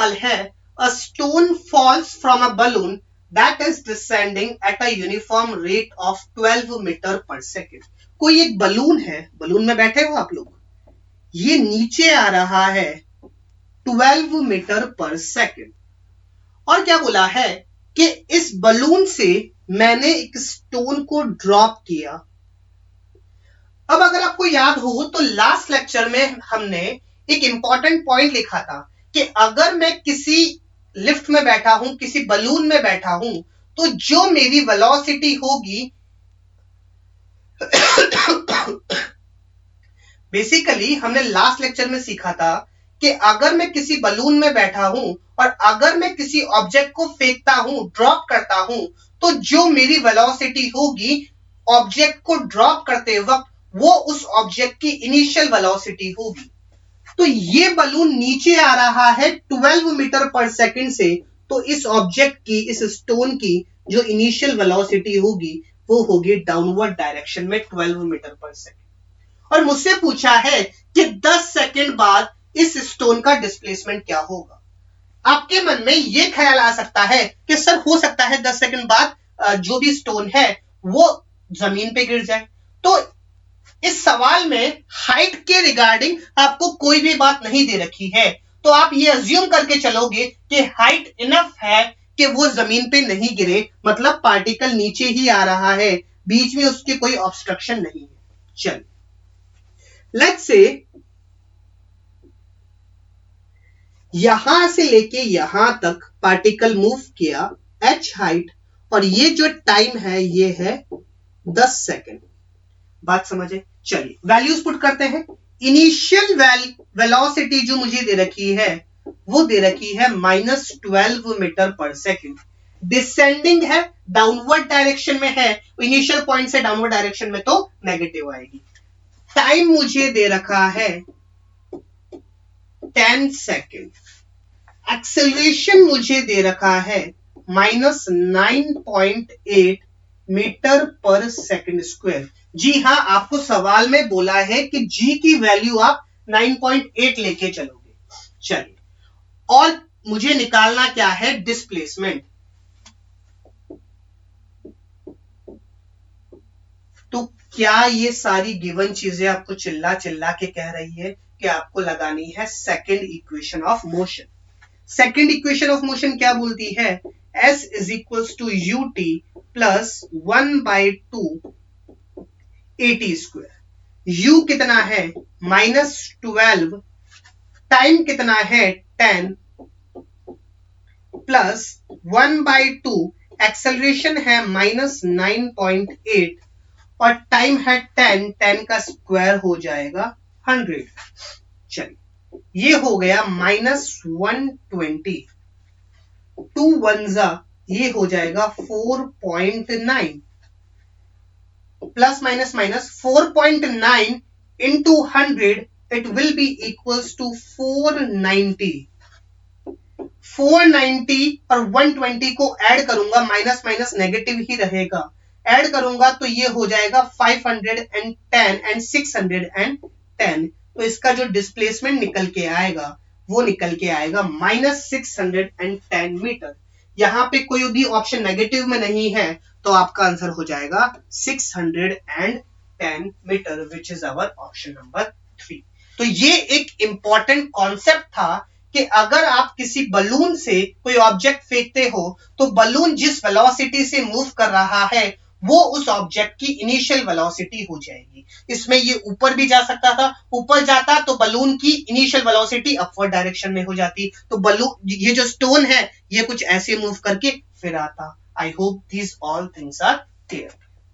सवाल है a stone falls from a balloon that is descending at a uniform rate of 12 metre per second. कोई एक balloon है, balloon में बैठे हो आप लोग, ये नीचे आ रहा है 12 मीटर पर सेकेंड। और क्या बोला है कि इस बलून से मैंने एक स्टोन को ड्रॉप किया। अब अगर आपको याद हो तो लास्ट लेक्चर में हमने एक इंपॉर्टेंट पॉइंट लिखा था कि अगर मैं किसी लिफ्ट में बैठा हूं, किसी बलून में बैठा हूं, तो जो मेरी वेलोसिटी होगी बेसिकली हमने लास्ट लेक्चर में सीखा था कि अगर मैं किसी बलून में बैठा हूं और अगर मैं किसी ऑब्जेक्ट को फेंकता हूं, ड्रॉप करता हूं, तो जो मेरी वेलोसिटी होगी ऑब्जेक्ट को ड्रॉप करते वक्त वो उस ऑब्जेक्ट की इनिशियल वेलोसिटी होगी। तो ये बलून नीचे आ रहा है 12 मीटर पर सेकंड से, तो इस ऑब्जेक्ट की, इस स्टोन की जो इनिशियल वेलोसिटी होगी वो होगी डाउनवर्ड डायरेक्शन में 12 मीटर पर सेकंड। और मुझसे पूछा है कि 10 सेकंड बाद इस स्टोन का डिस्प्लेसमेंट क्या होगा। आपके मन में यह ख्याल आ सकता है कि सर हो सकता है 10 सेकंड बाद जो भी स्टोन है वो जमीन पे गिर जाए। तो इस सवाल में हाइट के रिगार्डिंग आपको कोई भी बात नहीं दे रखी है, तो आप ये अज्यूम करके चलोगे कि हाइट इनफ है कि वो जमीन पे नहीं गिरे, मतलब पार्टिकल नीचे ही आ रहा है, बीच में उसके कोई ऑब्स्ट्रक्शन नहीं है। चलिए लेट्स से यहां से लेके यहां तक पार्टिकल मूव किया h हाइट, और ये जो टाइम है ये है 10 सेकेंड। बात समझे? चलिए वैल्यूज पुट करते हैं। इनिशियल वेलोसिटी जो मुझे दे रखी है वो दे रखी है -12 मीटर पर सेकेंड। डिसेंडिंग है, डाउनवर्ड डायरेक्शन में है, इनिशियल पॉइंट से डाउनवर्ड डायरेक्शन में तो नेगेटिव आएगी। टाइम मुझे दे रखा है 10 सेकेंड। एक्सेलरेशन मुझे दे रखा है -9.8 मीटर पर सेकेंड स्क्वायर। जी हां, आपको सवाल में बोला है कि g की वैल्यू आप 9.8 लेके चलोगे। चलिए, और मुझे निकालना क्या है? डिस्प्लेसमेंट। तो क्या ये सारी गिवन चीजें आपको चिल्ला चिल्ला के कह रही है कि आपको लगानी है second equation of motion? Second equation of motion क्या बोलती है? s is equals to ut plus 1/2 at square. u कितना है? -12, टाइम कितना है? 10 प्लस 1/2, एक्सेलरेशन है -9.8 और टाइम है 10 का स्क्वायर हो जाएगा 100। चलिए ये हो गया -120, 2 1 ये हो जाएगा 4.9 plus minus minus 4.9 into 100 it will be equals to 490। 490 और 120 को ऐड करूंगा, माइनस माइनस नेगेटिव ही रहेगा, ऐड करूंगा तो ये हो जाएगा 510 एंड 610। तो इसका जो डिस्प्लेसमेंट निकल के आएगा वो निकल के आएगा -610 मीटर। यहां पे कोई भी ऑप्शन नेगेटिव में नहीं है, तो आपका आंसर हो जाएगा 610 metre, which is our option number 3। तो ये एक इंपॉर्टेंट कॉन्सेप्ट था कि अगर आप किसी बलून से कोई ऑब्जेक्ट फेंकते हो तो बलून जिस वेलोसिटी से मूव कर रहा है वो उस ऑब्जेक्ट की इनिशियल वेलोसिटी हो जाएगी। इसमें ये ऊपर भी जा सकता था, ऊपर जाता तो बलून की इनिशियल वेलोसिटी अपवर्ड डायरेक्शन में हो जाती, तो बलून, ये जो स्टोन है ये कुछ ऐसे मूव करके फिर आता। I hope these all things are clear.